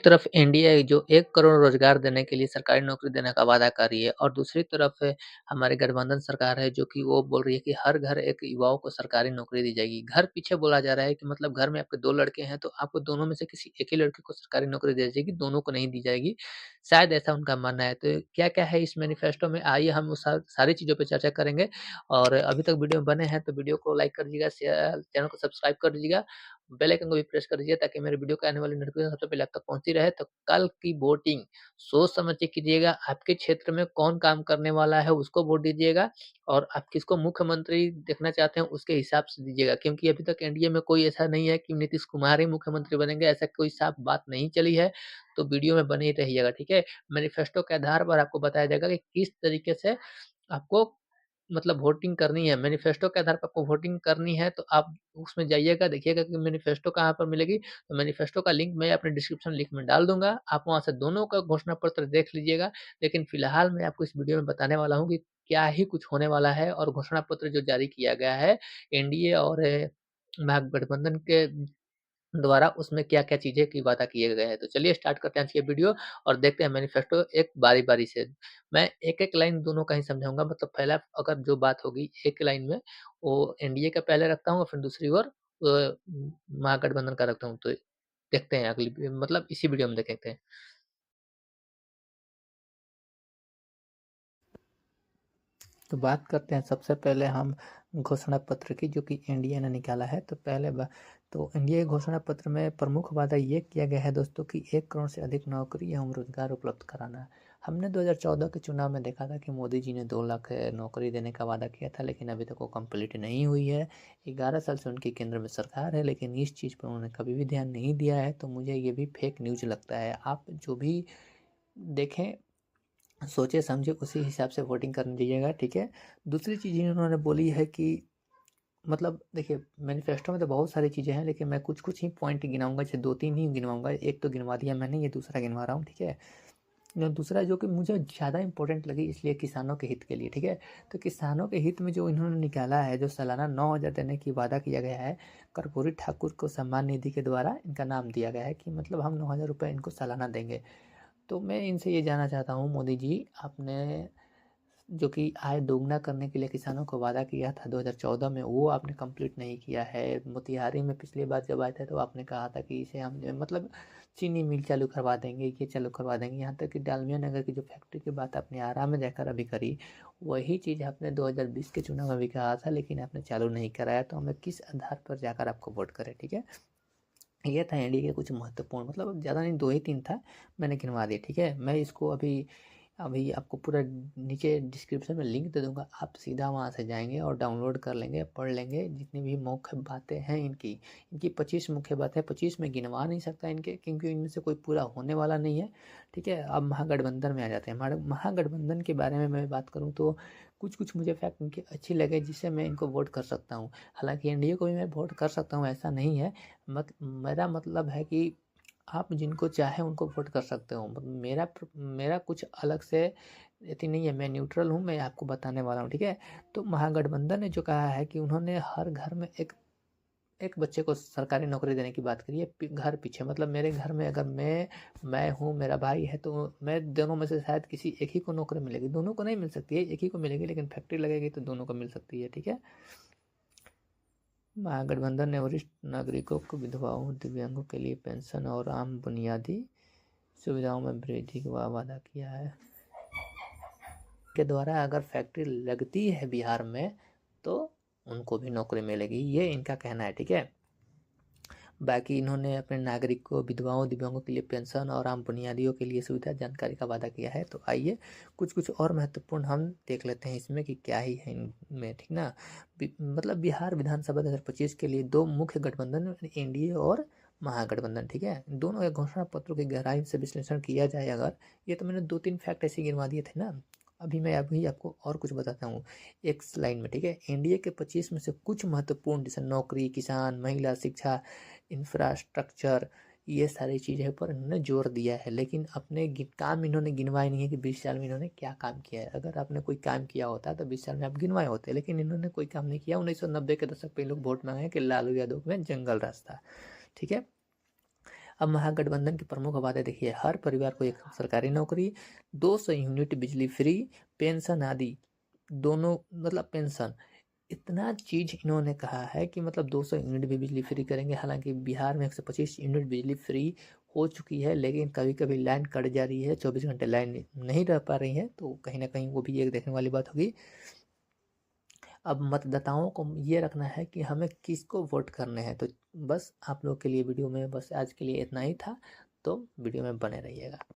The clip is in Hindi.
तरफ एनडीए जो 1 करोड़ रोज़गार देने के लिए सरकारी नौकरी देने का वादा कर रही है और दूसरी तरफ हमारी गठबंधन सरकार है जो कि वो बोल रही है कि हर घर एक युवाओं को सरकारी नौकरी दी जाएगी। घर पीछे बोला जा रहा है कि मतलब घर में आपके 2 लड़के हैं तो आपको दोनों में से किसी एक ही लड़के को सरकारी नौकरी दी जाएगी, दोनों को नहीं दी जाएगी। शायद ऐसा उनका मानना है। तो क्या-क्या है इस मैनिफेस्टो में आइए हम उस सारी चीज़ों पे चर्चा करेंगे और अभी तक वीडियो में बने हैं तो वीडियो को लाइक कर दीजिएगा, शेयर चैनल को सब्सक्राइब कर दीजिएगा। बेल आइकन को भी प्रेस कर दीजिए ताकि मेरे वीडियो के आने वाली नोटिफ़िकेशन सबसे पहले आप तक पहुँचती रहे। तो कल की वोटिंग सोच समझ के कीजिएगा, आपके क्षेत्र में कौन काम करने वाला है उसको वोट दीजिएगा और आप किसको मुख्यमंत्री देखना चाहते हैं उसके हिसाब से दीजिएगा। क्योंकि अभी तक एनडीए में कोई ऐसा नहीं है कि नीतीश कुमार ही मुख्यमंत्री बनेंगे, ऐसा कोई साफ बात नहीं चली है। तो वीडियो में बने ही रहिएगा, ठीक है? मैनिफेस्टो के आधार पर आपको बताया जाएगा कि किस तरीके से आपको मतलब वोटिंग करनी है, मैनिफेस्टो के आधार पर आपको वोटिंग करनी है, तो आप उसमें जाइएगा, देखिएगा कि मैनिफेस्टो कहाँ पर मिलेगी। तो मैनिफेस्टो का लिंक मैं अपने डिस्क्रिप्शन लिंक में डाल दूँगा, आप वहाँ से दोनों का घोषणा पत्र देख लीजिएगा। लेकिन फिलहाल मैं आपको इस वीडियो में बताने वाला हूँ कि क्या ही कुछ होने वाला है और घोषणा पत्र जो जारी किया गया है एनडीए और महागठबंधन के द्वारा उसमें क्या-क्या चीज़ें की वादा किए गए हैं। तो चलिए स्टार्ट करते हैं आज की वीडियो और देखते हैं मैनिफेस्टो एक बारी-बारी से। मैं एक-एक लाइन दोनों का ही समझाऊँगा मतलब पहला अगर जो बात होगी एक लाइन में वो एनडीए का पहले रखता हूँ और फिर दूसरी ओर महागठबंधन का रखता हूँ। तो देखते हैं अगली मतलब इसी वीडियो में देखते हैं। तो बात करते हैं सबसे पहले हम घोषणा पत्र की जो कि एनडीए ने निकाला है। तो पहले तो एनडीए घोषणा पत्र में प्रमुख वादा ये किया गया है दोस्तों कि 1 करोड़ से अधिक नौकरी एवं रोजगार उपलब्ध कराना है। हमने 2014 के चुनाव में देखा था कि मोदी जी ने 2 लाख नौकरी देने का वादा किया था, लेकिन अभी तक वो कंप्लीट नहीं हुई है। 11 साल से उनकी केंद्र में सरकार है, लेकिन इस चीज़ पर उन्होंने कभी भी ध्यान नहीं दिया है। तो मुझे ये भी फेक न्यूज़ लगता है। आप जो भी देखें सोचे समझे उसी हिसाब से वोटिंग करने दीजिएगा, ठीक है। दूसरी चीज़ इन्होंने बोली है कि मतलब देखिए मैनिफेस्टो में तो बहुत सारी चीज़ें हैं, लेकिन मैं कुछ-कुछ ही पॉइंट गिनाऊँगा, जैसे 2-3 ही गिनवाऊँगा। एक तो गिनवा दिया मैंने, ये दूसरा गिनवा रहा हूँ, ठीक है। दूसरा जो कि मुझे ज़्यादा इम्पोर्टेंट लगी इसलिए किसानों के हित के लिए, ठीक है। तो किसानों के हित में जो इन्होंने निकाला है, जो सालाना 9,000 देने की वादा किया गया है, कर्पूरी ठाकुर को सम्मान निधि के द्वारा इनका नाम दिया गया है कि मतलब हम 9,000 रुपये इनको सालाना देंगे। तो मैं इनसे ये जानना चाहता हूँ मोदी जी, आपने जो कि आय दोगुना करने के लिए किसानों को वादा किया था 2014 में, वो आपने कंप्लीट नहीं किया है। मोतिहारी में पिछली बार जब आए थे तो आपने कहा था कि इसे हम मतलब चीनी मिल चालू करवा देंगे, ये चालू करवा देंगे। यहाँ तक कि डालमिया नगर की जो फैक्ट्री की बात आपने आरा में जाकर अभी करी, वही चीज़ आपने 2020 के चुनाव में भी कहा था, लेकिन आपने चालू नहीं कराया। तो हमें किस आधार पर जाकर आपको वोट करें, ठीक है। ये था एनडीए के कुछ महत्वपूर्ण, मतलब ज़्यादा नहीं 2 ही 3 था, मैंने गिनवा दिए, ठीक है। मैं इसको अभी अभी आपको पूरा नीचे डिस्क्रिप्शन में लिंक दे दूँगा, आप सीधा वहाँ से जाएँगे और डाउनलोड कर लेंगे, पढ़ लेंगे जितनी भी मुख्य बातें हैं इनकी। इनकी 25 मुख्य बातें हैं, 25 में गिनवा नहीं सकता इनके, क्योंकि इनमें से कोई पूरा होने वाला नहीं है, ठीक है। अब महागठबंधन में आ जाते हैं। महागठबंधन के बारे में मैं बात करूँ तो कुछ-कुछ मुझे फैक्ट इनके अच्छी लगे जिससे मैं इनको वोट कर सकता हूँ। हालाँकि एनडीए को भी मैं वोट कर सकता हूँ, ऐसा नहीं है। मेरा मतलब है कि आप जिनको चाहें उनको वोट कर सकते हो। मेरा कुछ अलग से एथी नहीं है, मैं न्यूट्रल हूँ, मैं आपको बताने वाला हूँ, ठीक है। तो महागठबंधन ने जो कहा है कि उन्होंने हर घर में एक एक बच्चे को सरकारी नौकरी देने की बात करी है, घर पीछे। मतलब मेरे घर में अगर मैं हूँ, मेरा भाई है, तो मैं दोनों में से शायद किसी एक ही को नौकरी मिलेगी। दोनों को नहीं मिल सकती है, एक ही को मिलेगी, लेकिन फैक्ट्री लगेगी तो दोनों को मिल सकती है, ठीक है। महागठबंधन ने वरिष्ठ नागरिकों को, विधवाओं, दिव्यांगों के लिए पेंशन और आम बुनियादी सुविधाओं में वृद्धि का वादा किया है। के द्वारा अगर फैक्ट्री लगती है बिहार में तो उनको भी नौकरी मिलेगी, ये इनका कहना है, ठीक है। बाकी इन्होंने अपने नागरिक को, विधवाओं, दिव्यांगों के लिए पेंशन और आम बुनियादियों के लिए सुविधा जानकारी का वादा किया है। तो आइए कुछ और महत्वपूर्ण हम देख लेते हैं इसमें कि क्या ही है इनमें, ठीक ना। मतलब बिहार विधानसभा 2025 के लिए 2 मुख्य गठबंधन, एनडीए और महागठबंधन, ठीक है। दोनों के घोषणा पत्रों की गहराई से विश्लेषण किया जाए अगर, ये तो मैंने 2-3 फैक्ट ऐसे गिनवा दिए थे ना। अभी आपको और कुछ बताता हूँ एक स्लाइड में, ठीक है। एनडीए के 25 में से कुछ महत्वपूर्ण जैसे नौकरी, किसान, महिला, शिक्षा, इंफ्रास्ट्रक्चर, ये सारी चीज़ें पर इन्होंने जोर दिया है। लेकिन अपने काम इन्होंने गिनवाए नहीं है कि 20 साल में इन्होंने क्या काम किया है। अगर आपने कोई काम किया होता तो 20 साल में आप गिनवाए होते, लेकिन इन्होंने कोई काम नहीं किया। 1990 के दशक पे लोग वोट मांगे कि लालू यादव में जंगल राज था, ठीक है। अब महागठबंधन की प्रमुख बातें देखिए, हर परिवार को एक सरकारी नौकरी, 200 यूनिट बिजली फ्री, पेंशन आदि दोनों, मतलब पेंशन, इतना चीज इन्होंने कहा है कि मतलब 200 यूनिट भी बिजली फ्री करेंगे। हालांकि बिहार में 125 यूनिट बिजली फ्री हो चुकी है, लेकिन कभी कभी लाइन कट जा रही है, 24 घंटे लाइन नहीं रह पा रही है, तो कहीं ना कहीं वो भी एक देखने वाली बात होगी। अब मतदाताओं को ये रखना है कि हमें किसको वोट करने हैं। तो बस आप लोग के लिए वीडियो में बस आज के लिए इतना ही था, तो वीडियो में बने रहिएगा।